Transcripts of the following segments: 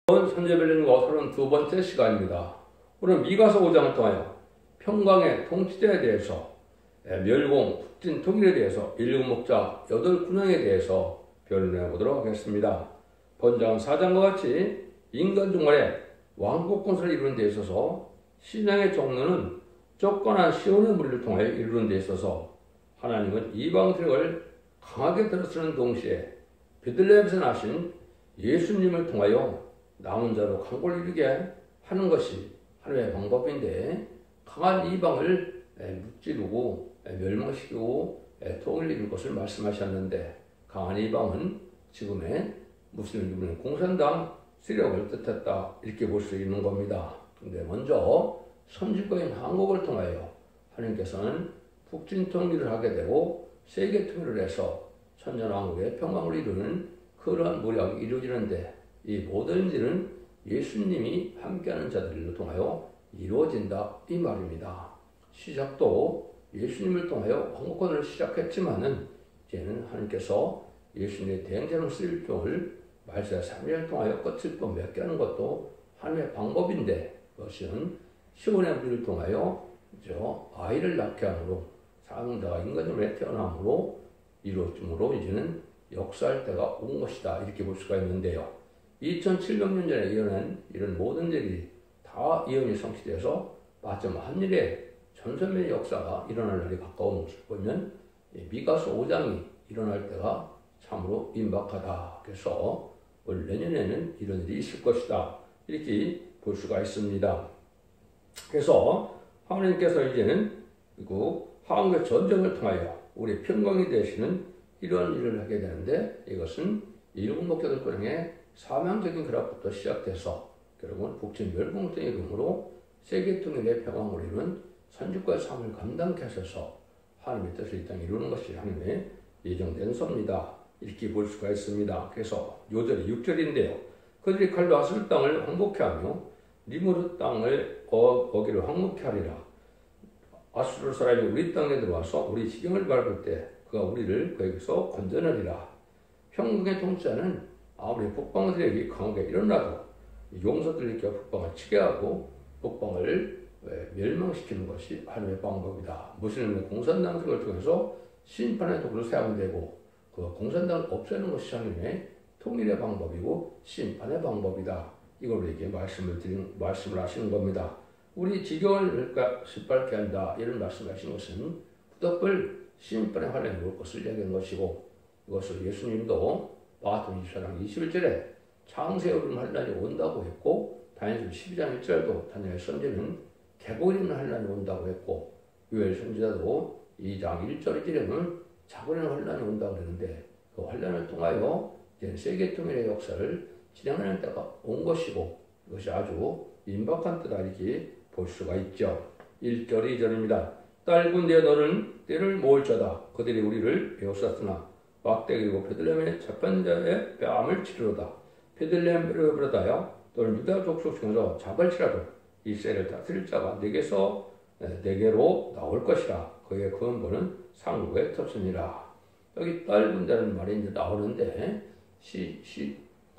선제별령과 32번째 시간입니다. 오늘 미가서 5장을 통하여 평강의 통치자에 대해서, 멸공, 북진, 통일에 대해서, 일곱 목자, 여덟 군왕에 대해서 변론해 보도록 하겠습니다. 본장 4장과 같이 인간 종말에 왕국 건설을 이루는 데 있어서 신앙의 종로는 쫓겨난 시온의 무리를 통하여 이루는 데 있어서 하나님은 이방 세력을 강하게 들어쓰는 동시에 베들레헴에서 나신 예수님을 통하여 남은 자로 강골을 이루게 하는 것이 하나님의 방법인데, 강한 이방을 무찌르고 멸망시키고 통일을 이룰 것을 말씀하셨는데, 강한 이방은 지금의 무슬림 공산당 세력을 뜻했다, 이렇게 볼 수 있는 겁니다. 근데 먼저 선진국인 한국을 통하여 하나님께서는 북진 통일을 하게 되고 세계 통일을 해서 천년왕국의 평강을 이루는 그러한 모략이 이루어지는데, 이 모든 일은 예수님이 함께하는 자들을 통하여 이루어진다, 이 말입니다. 시작도 예수님을 통하여 황국권을 시작했지만은 이제는 하나님께서 예수님의 대행자로 쓰일 종을 말세 3일을 통하여 끝을 또 맺게 하는 것도 하나님의 방법인데, 그것은 시온의 무리를 통하여 아이를 낳게 함으로 상자가 인간으로 태어남으로 이루어짐으로 이제는 역사할 때가 온 것이다, 이렇게 볼 수가 있는데요. 2700년 전에 예언한 이런 모든 일이 다 예언이 성취되어서 마침 한일의 전선의 역사가 일어날 날이 가까운 것을 보면 미가서 5장이 일어날 때가 참으로 임박하다. 그래서 올 내년에는 이런 일이 있을 것이다, 이렇게 볼 수가 있습니다. 그래서 하나님께서 이제는 한국의 전쟁을 통하여 우리 평강이 되시는 이러한 일을 하게 되는데, 이것은 일곱 목자들 권행의 사명적인 그락부터 시작돼서 결국은 북진 멸공 등의 이름으로 세계 통일의 평강을 이루는 선지과의 삶을 감당케 하셔서 하나님의 뜻을 이 땅에 이루는 것이 하나님의 예정된 섭니다, 이렇게 볼 수가 있습니다. 그래서 요절이 6절인데요. 그들이 칼로 아수르 땅을 황복케 하며 니무르 땅을 거기를 황무케 하리라. 아수르 사람이 우리 땅에 들어와서 우리 지경을 밟을 때 그가 우리를 거기서 건져내리라. 평강의 통치자는 아무리 북방들에게 강하게 일어나도 용사들에게 북방을 치게 하고 북방을 멸망시키는 것이 하나님의 방법이다. 무슬림의 공산당을 통해서 심판의 도구로 사용되고 그 공산당을 없애는 것이 하나님의 통일의 방법이고 심판의 방법이다. 이걸 우리에게 말씀을 하시는 겁니다. 우리 지경을 짓밟게 한다, 이런 말씀을 하신 것은 부덕불 심판의 환란이 올 것을 얘기한 것이고, 이것을 예수님도 마가복음 24장 21절에 창세의 환란이 온다고 했고, 다니엘 12장 1절도 다니엘 선지는 계곡에 있는 환란이 온다고 했고, 요엘 선지자도 2장 1절 2절에는 자고에 있는 환란이 온다고 했는데, 그 환란을 통하여 이제 세계 통일의 역사를 진행하는 때가 온 것이고, 이것이 아주 임박한 때다, 이렇게 볼 수가 있죠. 1절 2절입니다. 딸군대 너는 때를 모을 자다. 그들이 우리를 베어쌌으나 막대기고 베들레헴의 재판자의 뺨을 치르로다. 베들레헴을 버려다여 또는 유다 족속 중에서 자발치라도 이스라엘을 다스릴 자가 내게로 나올 것이라. 그의 근본은 상국의 터전이라. 여기 딸군대라는 말이 이제 나오는데,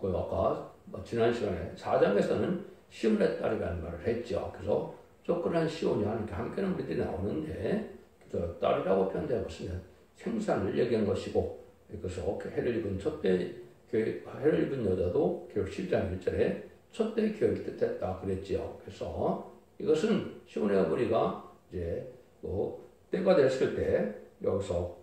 아까 지난 시간에 4장에서는 시온의 딸이라는 말을 했죠. 그래서 쫓겨난 시온이 함께하는 우리들이 나오는데, 그래서 딸이라고 표현되어 보시면 생산을 얘기한 것이고, 그래서 해를 입은 해를 입은 여자도 교육 10장 1절에 첫대 교육을 뜻했다 그랬지요. 그래서 이것은 시온의 어머니가 이제 때가 됐을 때 여기서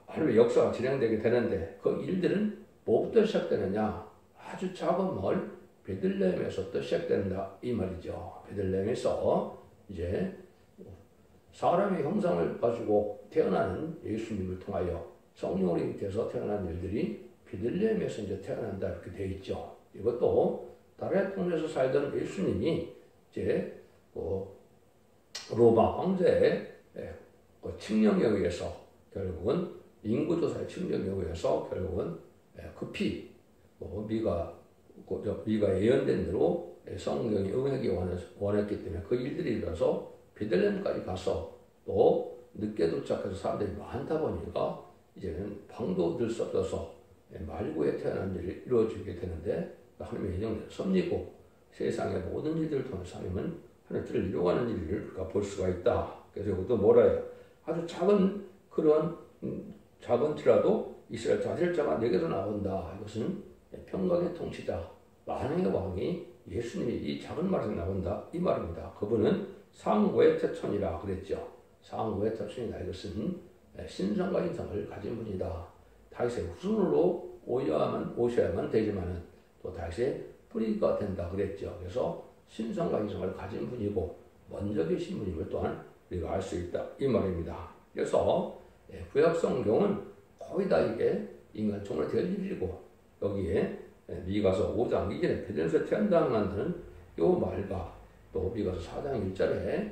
하나님의 역사가 진행되게 되는데, 그 일들은 뭐부터 시작되느냐? 아주 작은 마을 베들레헴에서부터 시작된다, 이 말이죠. 베들레헴에서 이제 사람의 형상을 가지고 태어나는 예수님을 통하여 성령으로 돼서 태어난 일들이 베들레헴에서 이제 태어난다, 이렇게 되어 있죠. 이것도 다른 통에서 살던 예수님이 이제 로마 황제의 칙령에 의해서 결국은 인구조사의 칙령에 의해서 결국은 급히 미가 예언된 대로 성령이 응하기 원했기 때문에 그 일들이 일어나서 베들레헴까지 가서 또 늦게 도착해서 사람들이 많다 보니까 이제는 방도 들 수 없어서 말구에 태어난 일이 이루어지게 되는데, 하나님의 예정대로 섭리고 세상의 모든 일들을 통해서 하나님은 하나님의 뜻을 이루어가는 일을 우리가 볼 수가 있다. 그래서 이것도 뭐라 해요? 아주 작은 그런 작은 티라도 이스라엘 다스릴자가 내게서 나온다. 이것은 평강의 통치자 만왕의 왕이 예수님이 이 작은 말에서 나온다 이 말입니다. 그분은 상고의 태천이라 그랬죠. 상고의 태천이다. 이것은 신성과 인성을 가진 분이다. 다윗의 후손으로 오셔야만 되지만은 또 다윗의 뿌리가 된다 그랬죠. 그래서 신성과 인성을 가진 분이고 먼저 계신 분임을 또한 우리가 알 수 있다 이 말입니다. 그래서 구약 성경은 거의 다 이게 인간 종을 될 일이고 여기에 미가서 5장 2절에 베들레헴에서 태어난 만드는 요 말과 또 미가서 4장 1절에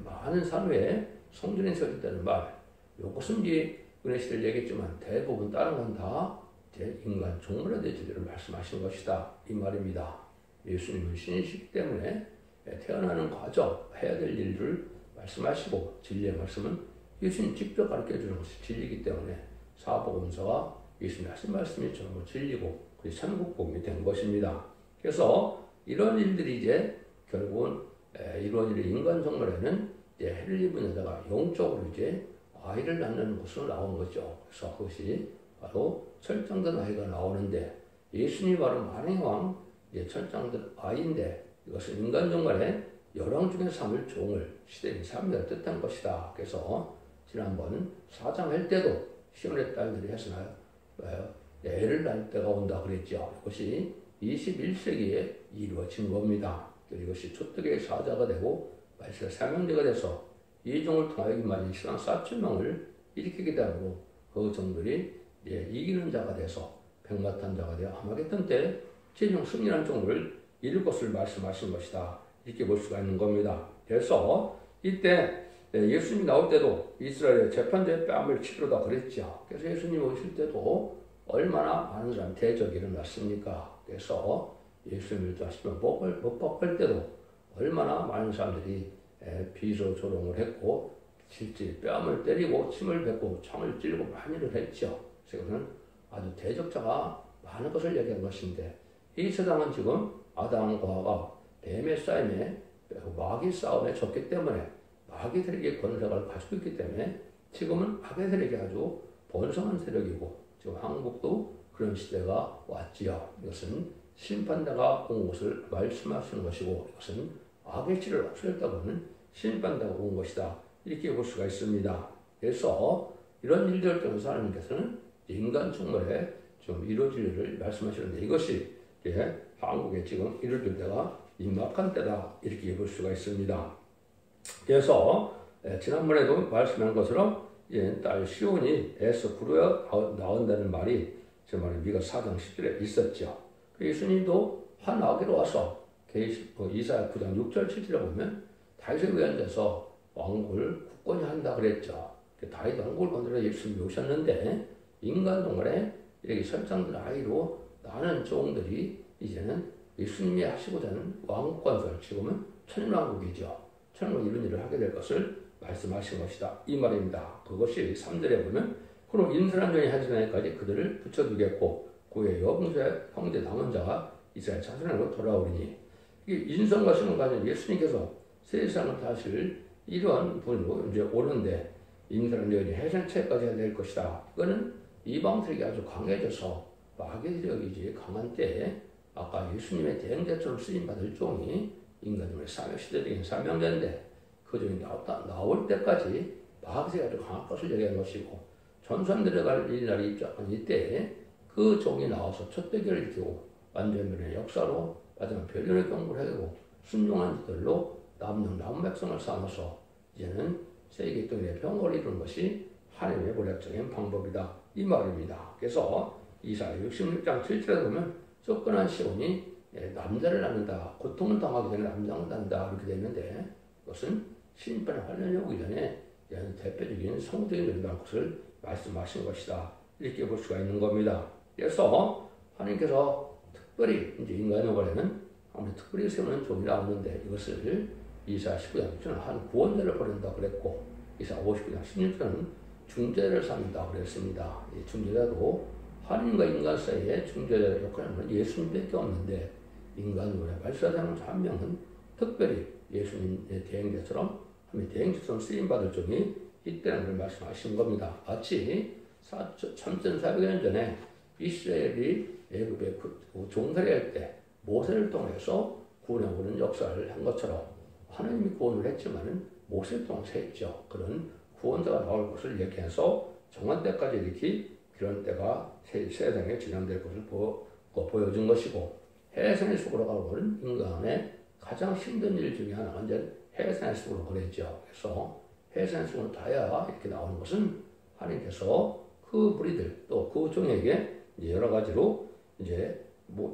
많은 산후에 성전에 설립되는 말 요것은 이제 은혜 시대를 얘기했지만 대부분 다른 건 다 인간 종물에 대해 제대로 말씀하신 것이다 이 말입니다. 예수님은 신이시기 때문에 태어나는 과정 해야 될 일을 말씀하시고 진리의 말씀은 예수님 직접 가르쳐 주는 것이 진리이기 때문에 사복음서가 예수님이 하신 말씀이 전부 진리고 그게 천국 복음이 된 것입니다. 그래서 이런 일들이 이제 결국은 이루어지는 인간 성물에는 해를 입은 여자가 영적으로 이제 아이를 낳는 것으로 나온 거죠. 그래서 그것이 바로 철장된 아이가 나오는데 예수님이 바로 만왕의 왕 철장된 아이인데 이것은 인간 종말에 열왕 중에 삼을 종을 시대의 삶을 뜻한 것이다. 그래서 지난번 4장 할 때도 시온의 딸들이 했으나요? 애를 낳을 때가 온다 그랬죠. 이것이 21세기에 이루어진 겁니다. 이것이 초특의 사자가 되고 말세의 사명제가 돼서 이 종을 통하여 이만희 신앙 4천명을 일으키게 되므로 그 종들이 이기는 자가 돼서 백마탄 자가 되어 하마겟돈 때 최종 승리한 종을 이룰 것을 말씀하신 것이다. 이렇게 볼 수가 있는 겁니다. 그래서 이때 예수님이 나올 때도 이스라엘의 재판자의 뺨을 치르다 그랬죠. 그래서 예수님 오실 때도 얼마나 많은 사람 대적이 일어났습니까? 그래서 예수님을 다시면 못 박을 때도 얼마나 많은 사람들이 비로 조롱을 했고 실제 뺨을 때리고 침을 뱉고 창을 찌르고 많은 일을 했죠. 그래서 그는 아주 대적자가 많은 것을 얘기한 것인데 이 세상은 지금 아담과 하와가 뱀의 싸움에 마귀 싸움에 졌기 때문에 마귀 세력의 권세를 가지고 있기 때문에 지금은 악의 세력이 아주 번성한 세력이고 지금 한국도 그런 시대가 왔지요. 이것은 심판자가 온 것을 말씀하시는 것이고 이것은 악의 질을 없애렸다고 하는 심판자가 온 것이다. 이렇게 볼 수가 있습니다. 그래서 이런 일들을 통해서 하나님께서는 인간 충만에 좀 이루어질 일을 말씀하시는데 이것이 한국에 지금 이루어질 때가 임박한 때다. 이렇게 볼 수가 있습니다. 그래서 지난번에도 말씀한 것처럼 딸 시온이 애서 부르어 나온다는 말이 제 말에 미가 4장 10절에 있었죠. 예수님도 한 아기로 와서 이사야 9장 6절 7절에 보면 다윗에 의한돼서 왕국을 굳건히 한다 그랬죠. 다윗 왕국을 건드려 예수님이 오셨는데 인간 동안에 이렇게 설정된 아이로 나는 종들이 이제는 예수님이 하시고자 하는 왕국 건설 지금은 천년왕국이죠. 천년왕국 이런 일을 하게 될 것을 말씀하신 것이다. 이 말입니다. 그것이 3절에 보면 그럼 인선한 종이 하지 날까지 그들을 붙여두겠고 그의 여봉수의 형제 남은 자가 이스라엘 자손으로 돌아오리니 이게 인성과 신을 가진 예수님께서 세상을 다스릴 이러한 분으로 이제 오는데 인선한 종이 해산체까지 해야 될 것이다. 이거는 이방 세력이 아주 강해져서 마귀 세력이 강한 때에 아까 예수님의 대행자처럼 쓰임받을 종이 인간들의 시대적인 사명자인데 그 종이 나올 때까지 마귀세가 아주 강할 것을 얘기한 것이고 전선 들어갈 일날이 입장한 이때에 그 종이 나와서 첫 대결을 이기고 완전변의 역사로 마지막 변론의 경고를 하고 순종한 자들로 남은 백성을 삼아서 이제는 세계 동일의 평화를 이루는 것이 하나님의 본략적인 방법이다. 이 말입니다. 그래서 이사야 66장 7절에 보면 쫓겨난 시온이 남자를 낳는다. 고통을 당하기 전에 남자를 낳는다. 이렇게 되는데 그것은 심판의 환란이 오기 전에 대표적인 성적인 일이 날 것을 말씀하신 것이다. 이렇게 볼 수가 있는 겁니다. 그래서 하나님께서 특별히 이제 인간의 원래는 아무래도 특별히 세우는 종이 나오는데 이것을 이사야 19장 6절은 한 구원자를 보낸다 그랬고 이사야 59장 16절은 중재를 삼는다 그랬습니다. 이 중재자도 하나님과 인간 사이의 중재자 역할은 예수님밖에 없는데 인간으로의 발사자는 한 명은 특별히 예수님의 대행자처럼 대행자처럼 쓰임받을 종이 있다는 걸 말씀하신 겁니다. 마치 3400년 전에 이스라엘이 애굽에 종살이할 때 모세를 통해서 구원해오는 역사를 한 것처럼 하나님이 구원을 했지만은 모세를 통해서 했죠. 그런 구원자가 나올 것을 얘기해서 정한 때까지 이렇게 그런 때가 세상에 진행될 것을 보여준 것이고, 해산의 속으로 가고는 인간의 가장 힘든 일 중에 하나가 이제 해산의 속으로 그랬죠. 그래서 해산의 속으로 가야 이렇게 나오는 것은 하나님께서 그 무리들 또 그 종에게 여러 가지로 이제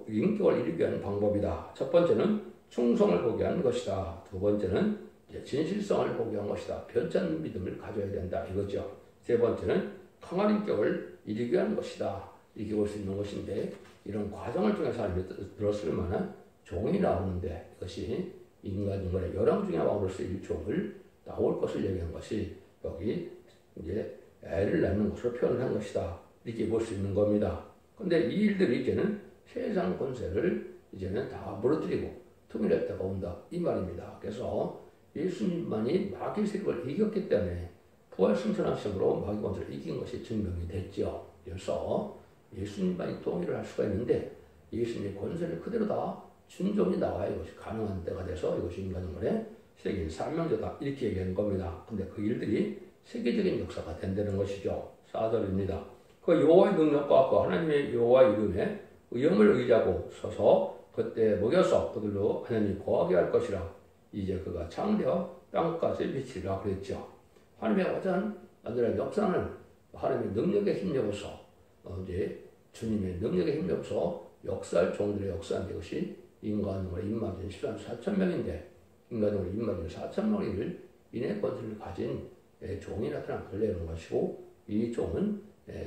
인격을 이루기 위한 방법이다. 첫 번째는 충성을 보게 한 것이다. 두 번째는 이제 진실성을 보게 한 것이다. 변찬 믿음을 가져야 된다. 이거죠. 세 번째는 강한 인격을 이루기 위한 것이다. 이렇게 볼 수 있는 것인데, 이런 과정을 통해서 하나님이 들었을 만한 종이 나오는데, 이것이 인간의 열왕 중에 왕으로서 일종을 나올 것을 얘기한 것이 여기 이제 애를 낳는 것으로 표현한 것이다. 이렇게 볼 수 있는 겁니다. 근데 이 일들이 이제는 세상 권세를 이제는 다 무너뜨리고 통일할 때가 온다. 이 말입니다. 그래서 예수님만이 마귀 세력을 이겼기 때문에 부활 승천하심으로 마귀 권세를 이긴 것이 증명이 됐죠. 그래서 예수님만이 통일을 할 수가 있는데 예수님의 권세를 그대로 다 준종이 나와야 이것이 가능한 때가 돼서 이것이 인간의 세계인 사명제다. 이렇게 얘기하는 겁니다. 근데 그 일들이 세계적인 역사가 된다는 것이죠. 4절입니다. 그 여호와의 능력과 그 하나님의 여호와 이름에 의형을 의지하고 서서 그때 먹여서 그들로 하나님이 거하게 할 것이라. 이제 그가 창대와 땅까지 비치리라 그랬죠. 하나님의 완전 역사는 하나님의 능력에 힘입어서 이제 주님의 능력에 힘입어서 역사할 종들의 역사인데, 이것이 인간으로 임마진 13만 4천 명인데 인간으로 임마진 4천 명을 인의 권세를 가진 종이 나타나 걸려는 것이고, 이 종은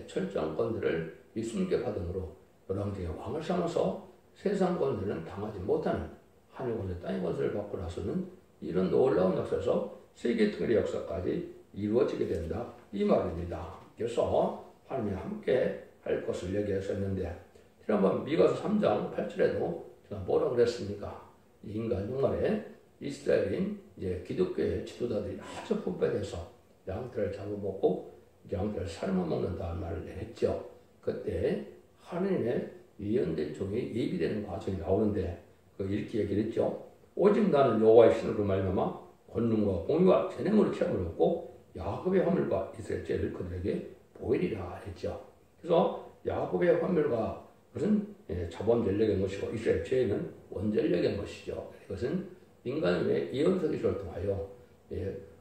철저한 권세를 예수님께 받음으로 열왕중의 왕을 삼아서 세상 권세는 당하지 못하는 하늘 권세, 땅의 권세를 받고 나서는 이런 놀라운 역사에서 세계 통일의 역사까지 이루어지게 된다. 이 말입니다. 그래서 하나님이 함께 할 것을 얘기했었는데, 지난번 미가서 3장 8절에도 제가 뭐라고 그랬습니까? 인간 종말에 이스라엘인 이제 기독교의 지도자들이 아주 분배돼서 양떼를 잡아먹고 양떼를 삶아 먹는다는 말을 했죠. 그때 하나님의 예언된 종이 예비되는 과정이 나오는데 이렇게 얘기를 했죠. 오직 나는 여호와의 신으로 말미암아 권능과 공의와 재능으로 체험을 얻고 야곱의 화물과 이스라엘 죄를 그들에게 보이리라 했죠. 그래서 야곱의 화물과 그것은 자본전력인 것이고 이스라엘 죄는 원전력인 것이죠. 이것은 인간의 예언서기를 통하여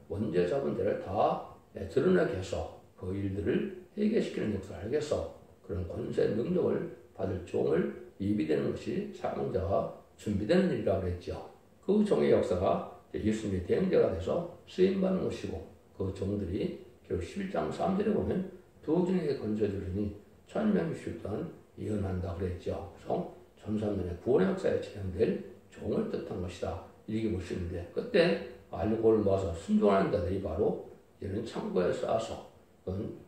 원죄 자본죄를 다 드러나게 해서 그 일들을 해결시키는 역사를 하게 해서 그런 권세 능력을 받을 종을 예비되는 것이 사명자가 준비되는 일이라고 했죠. 그 종의 역사가 예수님의 대행자가 돼서 쓰임받는 것이고, 그 종들이 결국 11장 3절에 보면 두 종에게 건져주리니 천명이 쉴 동안 예언한다 그랬죠. 그래서 전산면의 구원의 역사에 진행될 종을 뜻한 것이다. 이렇게 볼 수 있는데, 그때 알고를 모아서 순종하는 자들이 바로 이런 창고에 쌓아서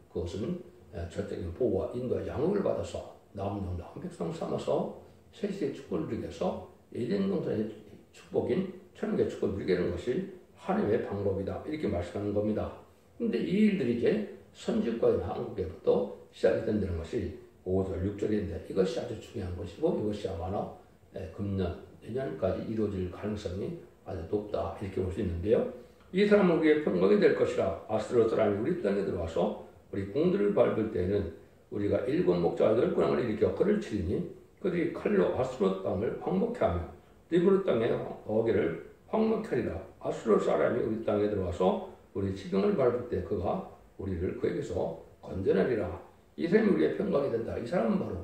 그것은 절대적인 보호와 인도와 양육을 받아서 남은 백성 삼아서 세세의 축복을 누리게 해서 에덴 동산의 축복인 천국의 축복을 누리게 하는 것이 하나님의 방법이다. 이렇게 말씀하는 겁니다. 그런데 이 일들이 이제 선지과인 한국에부터 시작이 된다는 것이 5절, 6절인데 이것이 아주 중요한 것이고, 이것이 아마나 금년, 내년까지 이루어질 가능성이 아주 높다. 이렇게 볼 수 있는데요. 이 사람은 우리의 평강이 될 것이라. 아스트로 사람이 우리 땅에 들어와서 우리 공들을 밟을 때는 우리가 일곱 목자와 열 군왕을 일으켜 그를 치리니 그들이 칼로 아스트로 땅을 황목케 하며 리브르 땅의 거기를 황목케 하리라. 아스트로 사람이 우리 땅에 들어와서 우리 지경을 밟을 때 그가 우리를 그에게서 건져내리라. 이 사람이 우리의 평강이 된다. 이 사람은 바로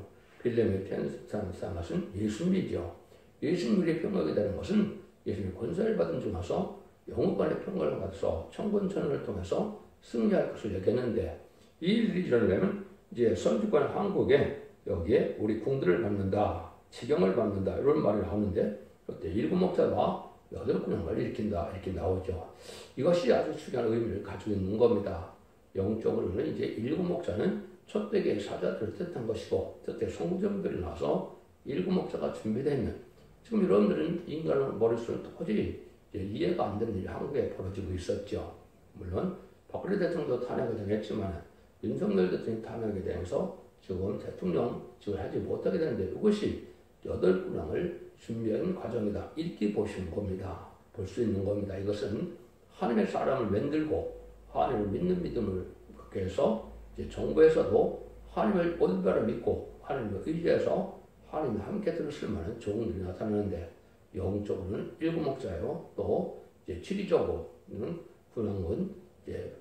빌레헴의 편상하신 예수님이죠. 예수님이 우리의 평강이 되는 것은 예수님의 권세를 받은 중 와서 영원간의 평강을 받아서 천군천을 통해서 승리할 것을 얘기했는데, 이 일들이 일어나려면 이제 선주권 한국에 여기에 우리 궁들을 밟는다, 지경을 밟는다 이런 말이 나오는데, 그때 일곱 목자가 여덟 군왕을 일으킨다 이렇게 나오죠. 이것이 아주 중요한 의미를 가지고 있는 겁니다. 영적으로는 이제 일곱 목자는 촛대기의 사자들을 뜻한 것이고 뜻의 송정들이 나서 일구목자가 준비되면 지금 여러분들은 인간의 머릿속에 도저히 이해가 안 되는 일이 한국에 벌어지고 있었죠. 물론 박근혜 대통령도 탄핵을 당했지만 윤석열 대통령이 탄핵에 대해서 지금 대통령직을 하지 못하게 되는데 이것이 8군왕을 준비하는 과정이다. 이렇게 보시는 겁니다. 볼 수 있는 겁니다. 이것은 하나님의 사람을 만들고 하나님을 믿는 믿음을 그렇게 해서 이제 정부에서도 하나님을 온바로 믿고 하나님을 의지해서 하나님과 함께 들었을 만한 종들이 나타나는데 영적으로는 일구목자요. 또 이제 지리적으로는 군왕은 이제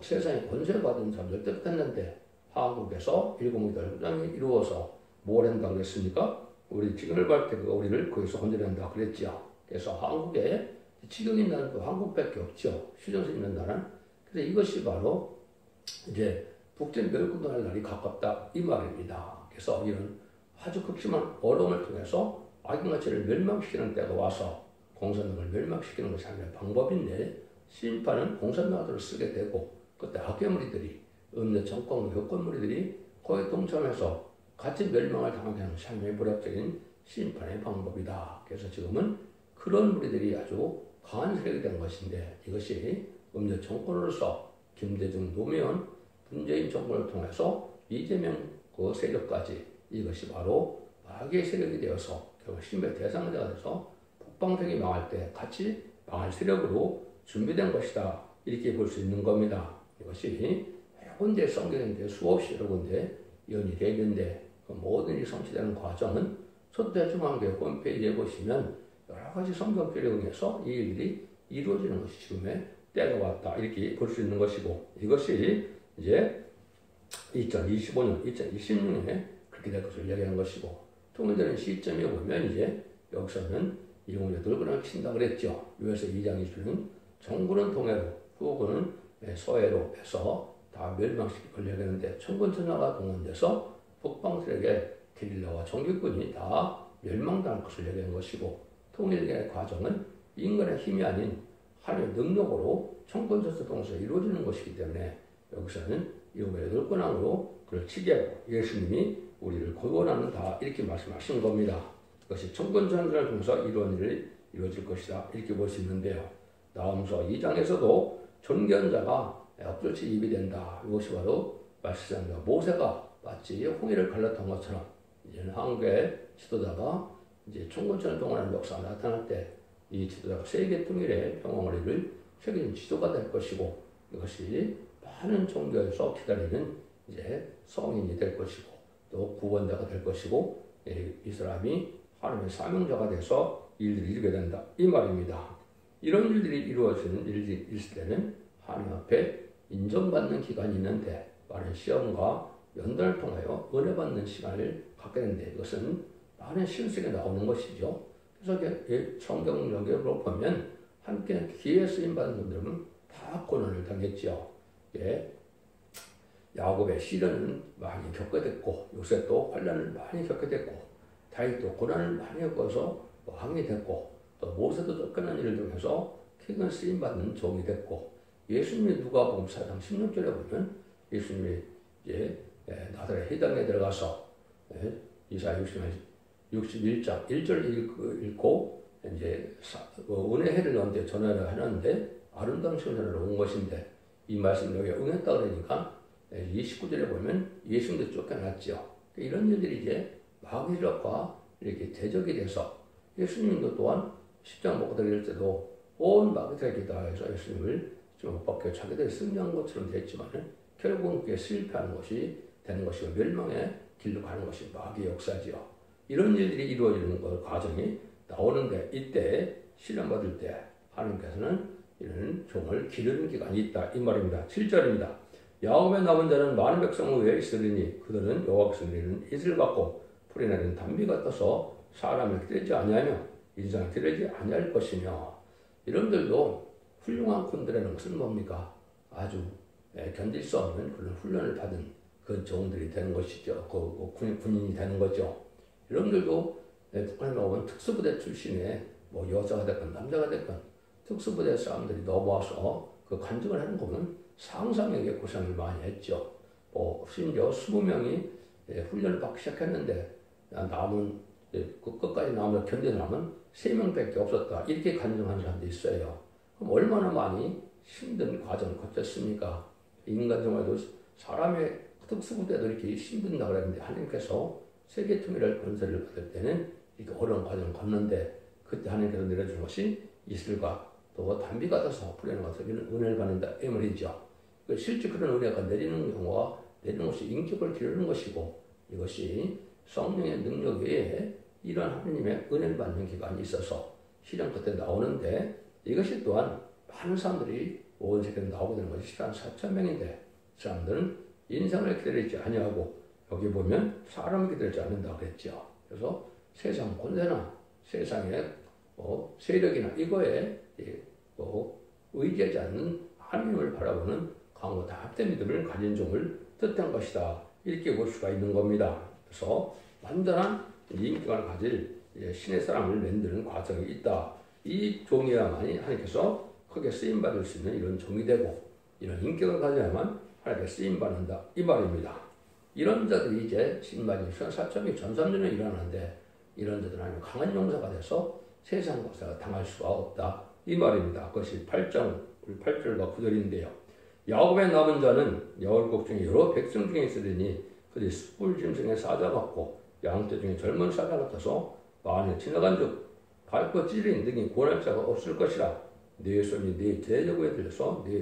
세상에 권세받은 사람들 뜻했는데 한국에서 일구목자를 이루어서 뭘 한다고 했습니까? 우리 지경을 볼 때 우리를 거기서 건져낸다 그랬죠. 그래서 한국에 지경이 있는 나라도 한국밖에 없죠. 휴전선 있는 나라는. 그래서 이것이 바로 이제 북전 멸군할 날이 가깝다 이 말입니다. 그래서 이런 아주 극심한 어려움을 통해서 악인가치를 멸망시키는 때가 와서 공산당을 멸망시키는 것이 하나의 방법인데 심판은 공산당들을 쓰게 되고 그때 악괴무리들이 음녀 정권 효권무리들이 거기에 동참해서 같이 멸망을 당하게 하는 삶의 불합적인 심판의 방법이다. 그래서 지금은 그런 무리들이 아주 강한 세력이 된 것인데 이것이 음녀 정권으로서 김대중, 노무현, 문재인 정권을 통해서 이재명 그 세력까지 이것이 바로 악의 세력이 되어서 결국 신의 대상자가 돼서 북방색이 망할 때 같이 망할 세력으로 준비된 것이다. 이렇게 볼 수 있는 겁니다. 이것이 혼자 성경인데 수없이 여러 군데 연이 되는데 그 모든 일이 성취되는 과정은 초대중앙교 홈페이지에 보시면 여러 가지 성경표를 이용해서 이 일들이 이루어지는 것이 지금의 때가 왔다. 이렇게 볼 수 있는 것이고 이것이 이제 2025년, 2026년에 그렇게 될 것을 얘기하는 것이고 통일되는 시점에 보면 이제 여기서는 이용을 8군을 친다 그랬죠. 유에서 2장이 주는 정부는 동해로, 후군은 서해로 해서 다 멸망시킬 걸 얘기하는데 천군천사가 동원돼서 북방 세력의 게릴라와 정규군이 다 멸망당할 것을 얘기하는 것이고 통일의 과정은 인간의 힘이 아닌 하나님의 능력으로 천군천사 동시에 이루어지는 것이기 때문에 여기서는 이용의 8군왕으로 그를 치게 하고 예수님이 우리를 구원하는다 이렇게 말씀하신 겁니다. 그것이 천군천사를 통해서 이루어진 일이 이루어질 것이다 이렇게 볼 수 있는데요. 다음서 2장에서도 존귀한 자가 엎드려치 입이 된다. 이것이 바로 말씀입니다. 모세가 마치 홍해를 갈랐던 것처럼 이제는 한국의 지도자가 이제 천군천사 동안의 역사가 나타날 때 이 지도자가 세계 통일의 평화를 이룰 세계적인 지도가 될 것이고 이것이 많은 종교에서 기다리는 이제 성인이 될 것이고 또 구원자가 될 것이고 이 사람이 하나님의 사명자가 돼서 일들이 이루게 된다 이 말입니다. 이런 일들이 이루어지는 일들이 있을 때는 하나님 앞에 인정받는 기간이 있는데 많은 시험과 연단을 통하여 은혜 받는 시간을 갖게 되는데 이것은 많은 시험 속에 나오는 것이죠. 그래서 성경 연결로 보면 함께 기회 쓰임 받은 분들은 다 고난을 당했죠. 야곱의 시련은 많이 겪게 됐고 요셉도 환난을 많이 겪게 됐고 다윗도 고난을 많이 겪어서 왕이 됐고 또 모세도 쫓겨난 일을 통해서 큰 쓰임 받는 종이 됐고 예수님이 누가복음 4장 16절에 보면 예수님이 이제 나사렛 회당에 들어가서 이사야 61장 1절 읽고 이제 은혜 해를 너한테 전하려 하는데 아름다운 시간을 온 것인데 이 말씀 여기 응했다 그러니까 29절에 보면 예수님도 쫓겨났죠. 이런 일들이 이제 마귀력과 이렇게 대적이 돼서 예수님도 또한 십자가 못 드릴 때도 온 마귀들에게 다해서 예수님을 좀 못 박혀 자기들이 승리한 것처럼 됐지만은 결국은 그게 실패하는 것이 되는 것이고 멸망의 길로 가는 것이 마귀의 역사지요. 이런 일들이 이루어지는 것 과정이 나오는데 이때 시련받을 때 하나님께서는 이런 종을 기르는 기간이 있다 이 말입니다. 7절입니다. 야곱의 남은 자는 많은 백성 위에 있으리니 그들은 여호와께서 내리는 이슬 같고 풀이 내리는 단비 같아서 사람을 기르지 아니하며 인상을 기르지 아니할 것이며 이런들도 훌륭한 군대라는 것은 뭡니까? 아주 견딜 수 없는 그런 훈련을 받은 그 종들이 되는 것이죠. 군인이 되는 거죠. 여러분들도 북한에 나오면 특수부대 출신의 뭐 여자가 됐건 남자가 됐건 특수부대 사람들이 넘어와서 그 간증을 하는 거 보면 상상에게 고생을 많이 했죠. 심지어 20명이 훈련을 받기 시작했는데 남은 그 끝까지 남을 견뎌남은 3명밖에 없었다. 이렇게 간증하는 사람도 있어요. 그럼 얼마나 많이 힘든 과정을 거쳤습니까? 인간 정말도 사람의 특수부대도 이렇게 힘든다 그랬는데 하나님께서 세계 통일을 권세를 받을 때는 이렇게 어려운 과정을 걷는데 그때 하나님께서 내려준 것이 이슬과 또 단비 같아서 불행을 가서 은혜를 받는다 이 말이죠. 실제 그런 은혜가 내리는 경우와 내리는 것이 인격을 기르는 것이고 이것이 성령의 능력 외에 이런 하나님의 은혜를 받는 기간이 있어서 시련 끝에 나오는데 이것이 또한 많은 사람들이 온 세계에 나오게 되는 것이 한 4,000명인데 사람들은 인상을 기다리지 아니하고 여기 보면 사람을 기다리지 않는다고 그랬죠. 그래서 세상 권세나 세상의 세력이나 이거에 의지하지 않는 하나님을 바라보는 강고다 합된 믿음을 가진 종을 뜻한 것이다. 이렇게 볼 수가 있는 겁니다. 그래서 완전한 인격을 가질 신의 사람을 만드는 과정이 있다. 이 종이야만이 하나님께서 크게 쓰임받을 수 있는 이런 종이 되고 이런 인격을 가져야만 하나님께 쓰임받는다. 이 말입니다. 이런 자들이 이제 신바님 사점이 전삼전에 일어나는데 이런 자들은 아니면 강한 용사가 돼서 세상 것을 당할 수가 없다. 이 말입니다. 그것이 8절과 9절인데요. 야곱의 남은 자는 여울곡 중에 여러 백성 중에 있으리니 그들이 숯불 짐승의 사자 같고 양떼 중에 젊은 사자 같아서 만일 지나간 즉 밟고 찌르인 등이 고날 자가 없을 것이라 네 손이 네 대적에 들려서 네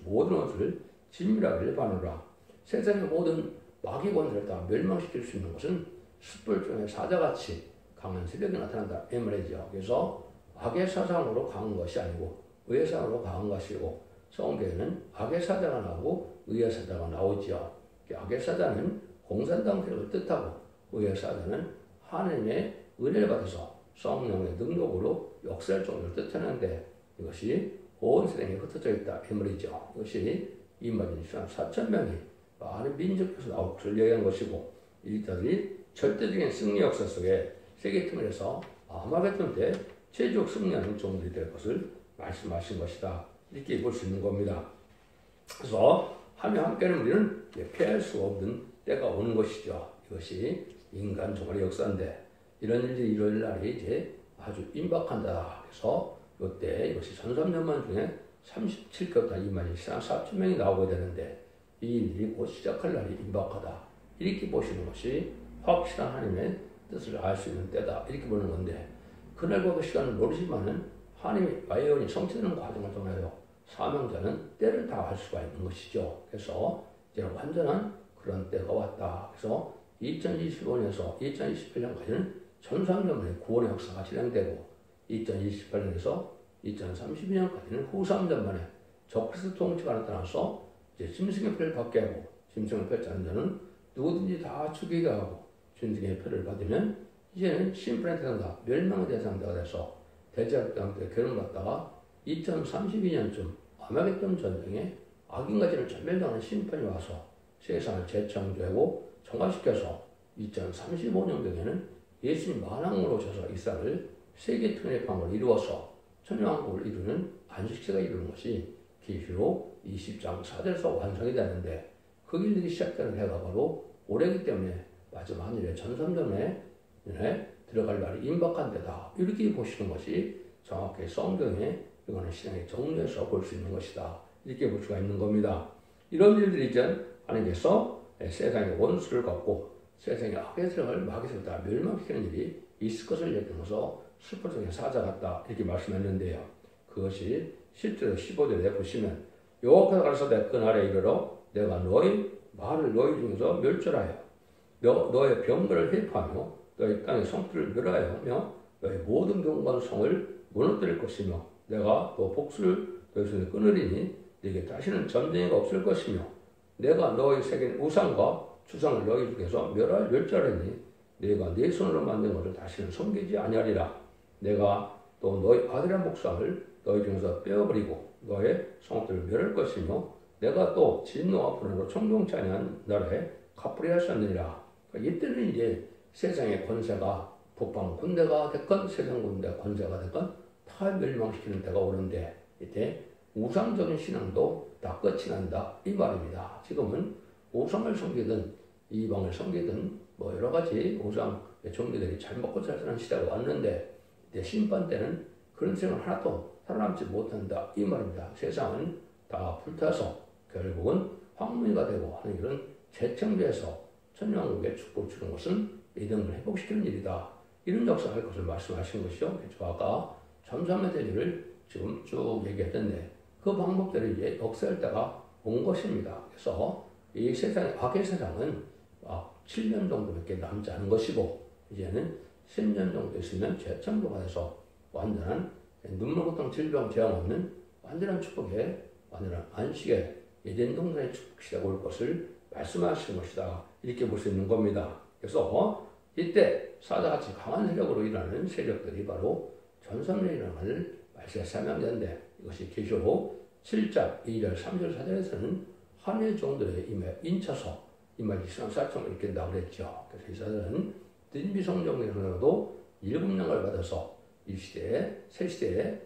모든 원수를 진밀하게 바누라. 세상의 모든 마귀 권세를 다 멸망시킬 수 있는 것은 숯불 중에 사자같이 강한 세력이 나타난다. 이 말이죠. 그래서 악의 사상으로 강한 것이 아니고 의의 사상으로 강한 것이고 성경에는 악의 사자가 나오고 의의 사자가 나오죠. 악의 사자는 공산당 세력을 뜻하고 의의 사자는 하나님의 은혜를 받아서 성령의 능력으로 역사할 정도를 뜻하는데 이것이 온 세상에 흩어져 있다. 이 말이죠. 이것이 이마진 4,000명이 많은 민족에서 나올 것을 얘기한 것이고 이들이 절대적인 승리 역사 속에 세계 통일에서 아마겟돈 때 최적 승리하는 종들이 될 것을 말씀하신 것이다. 이렇게 볼 수 있는 겁니다. 그래서 하나님 함께는 우리는 피할 수 없는 때가 오는 것이죠. 이것이 인간 종말의 역사인데 이런 일들이 일어날 날이 이제 아주 임박한다. 그래서 이때 이것이 전삼년만 중에 37겹다 2만이 4,000명이 나오게 되는데 이 일이 곧 시작할 날이 임박하다. 이렇게 보시는 것이 확실한 하나님의 뜻을 알 수 있는 때다. 이렇게 보는 건데 그날과 그 시간을 모르지만은 하나님의 예언이 성취되는 과정을 통하여 사명자는 때를 다 알 수가 있는 것이죠. 그래서 이제 완전한 그런 때가 왔다. 그래서 2025년에서 2028년까지는 전삼년만에 구원의 역사가 진행되고 2028년에서 2032년까지는 후 3년 만에 적그리스도 통치가 나타나서 이제 짐승의 표를 받게 하고 짐승의 표를 짜는 자는 누구든지 다 죽이게 하고 짐승의 표를 받으면 이제는 심판의 대상자, 멸망의 대상자가 돼서 대제사장 때 결혼받다가 2032년쯤 아마겟돈 전쟁에 악인가지를 전멸당하는 심판이 와서 세상을 재창조하고 정화시켜서 2035년경에는 예수님 만왕으로 오셔서 이 쌀을 세계 통일의 방을 이루어서 천년왕국을 이루는 안식세가 이루는 것이 계시록 20장 4절에서 완성이 되는데 그 일들이 시작되는 해가 바로 올해이기 때문에 마지막 하늘의 전삼전에 들어갈 날이 임박한 때다. 이렇게 보시는 것이 정확히 성경에 이거는 신앙의 정리에서 볼 수 있는 것이다. 이렇게 볼 수가 있는 겁니다. 이런 일들이 이제 하나님께서 세상의 원수를 갖고 세상의 악의 세력을 마귀의 세력을 다 멸망시키는 일이 있을 것을 얘기하면서 숯불 사자 같다. 이렇게 말씀했는데요. 그것이 실제로 15절에 보시면 여호와께서 가라사대 그날에 이르러 내가 너희 말을 너희 중에서 멸절하여 너의 병거를 회파하며 너희 땅의 성들을 멸하여며 너희 모든 경관 성을 무너뜨릴 것이며 내가 또 복수를 너희 손에 끊으리니 네게 다시는 전쟁이 없을 것이며 내가 너희 새긴 우상과 주상을 너희 중에서 멸절하니 네가 네 손으로 만든 것을 다시는 섬기지 아니하리라. 내가 또 너희 아들의 목상을 너희 중에서 빼어버리고 너의 성들을 멸할 것이며 내가 또 진노와 분노로 총동치 아니한 나라에 갚으리 하셨느니라. 그러니까 이때는 이제 세상의 권세가 북방 군대가 됐건 세상 군대 권세가 됐건 다 멸망시키는 때가 오는데 이때 우상적인 신앙도 다 끝이 난다 이 말입니다. 지금은 우상을 섬기든 이방을 섬기든 뭐 여러 가지 우상 종교들이 잘 먹고 잘 사는 시대가 왔는데 이제 심판 때는 그런 생활 하나도 살아남지 못한다 이 말입니다. 세상은 다 불타서 결국은 황무지가 되고 하는 이런 재창조에서 천년왕국의 축복을 주는 것은 믿음을 회복시키는 일이다. 이런 역사가 할 것을 말씀하신 것이죠. 그래서 아까 잠잠의 대리를 지금 쭉 얘기했는데 그 방법대로 이제 역사할 때가 온 것입니다. 그래서 이 세상의 악의 세상은 7년 정도밖에 남지 않은 것이고 이제는 10년 정도 있으면 재창조가 돼서 완전한 눈물, 고통, 질병, 재앙 없는 완전한 축복에 완전한 안식의 에덴 동산의 축복 시대가 올 것을 말씀하신 것이다. 이렇게 볼 수 있는 겁니다. 그래서 이때 사자같이 강한 세력으로 일하는 세력들이 바로 전섬년이라는 말세에 사명되는데 이것이 계시록 7장 2절 3절 4절에서는 한해 종들의 임에 인쳐서 이말 이스라엘 사청을 일으킨다고 그랬죠. 그래서 이 사람은 딘비성정에서도 7년을 받아서 이 시대에 새 시대에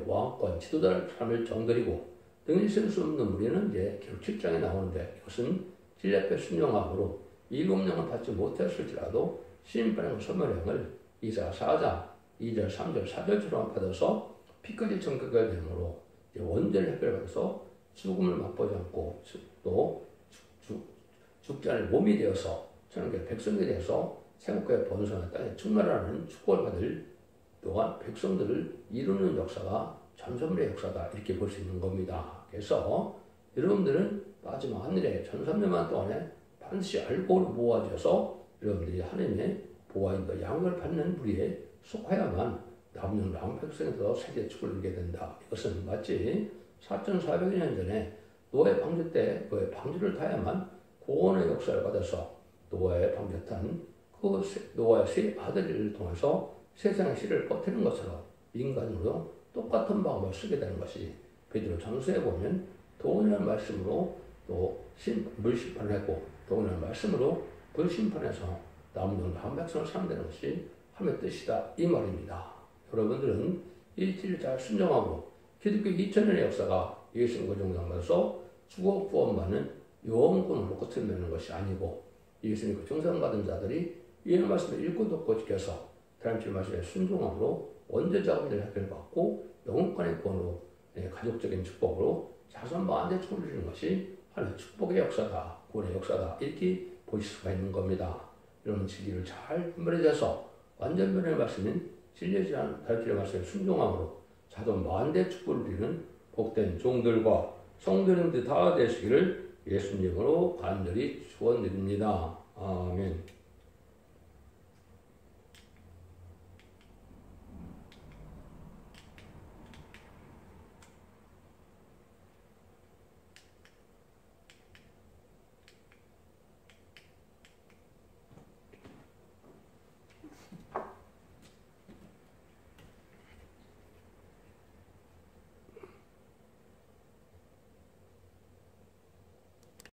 왕권 지도자를 삶을 정들이고 등을 쓸 수 없는 우리는 이제 기록 7장에 나오는데 이것은 진례패 순종함으로 7년을 받지 못했을지라도 심판의 소멸행을 이사 4장 2절 3절 4절처럼 받아서 피까지 정결가 되므로 원죄를 해결받아서 죽음을 맛보지 않고 또 죽지 않을 몸이 되어서 천국의 백성이 되어서 세국의 번성한 땅에 충만하는 축복을 받을 또한 백성들을 이루는 역사가 전섬의 역사다 이렇게 볼 수 있는 겁니다. 그래서 여러분들은 마지막 하늘에 1300만 동안에 반드시 알고 모아져서 여러분들이 하나님의 보호인과 양을 받는 부리에 속하야만 남는 왕백성에서 세계 축복을 이루게 된다. 이것은 마치 4400년 전에 노아의 방주 때 그의 방주를 타야만 구원의 역사를 받아서 노아의 방주 탄 그 노아의 세 아들을 통해서 세상의 씨를 퍼뜨리는 것처럼 인간으로 똑같은 방법을 쓰게 되는 것이 베드로 전서에 보면 동일한 말씀으로 또 물심판을 했고 동일한 말씀으로 불심판해서 남는 한백성을 살아내는 것이 하나님의 뜻이다 이 말입니다. 여러분들은 이 진리를 잘 순종하고 기독교 2000년의 역사가 예수님과 정상받아서 죽어 구원받는 영원권으로 끝을 맺는 것이 아니고 예수님과 정상받은 자들이 이 말씀을 읽고 듣고 지켜서 하나님의 말씀에 순종함으로 원죄자금을 해결받고 영원권의 구원으로 가족적인 축복으로 자손 만대 축복을 주는 것이 하나님의 축복의 역사다 구원의 역사다 이렇게 보실 수가 있는 겁니다. 이런 진리를 잘 분별해서 완전 변의 말씀인 진리지 않은 다윗의 말씀에 순종함으로 자손 만대 축복을 누리는 복된 종들과 성도님들 다 되시기를 예수님으로 간절히 축원드립니다. 아멘.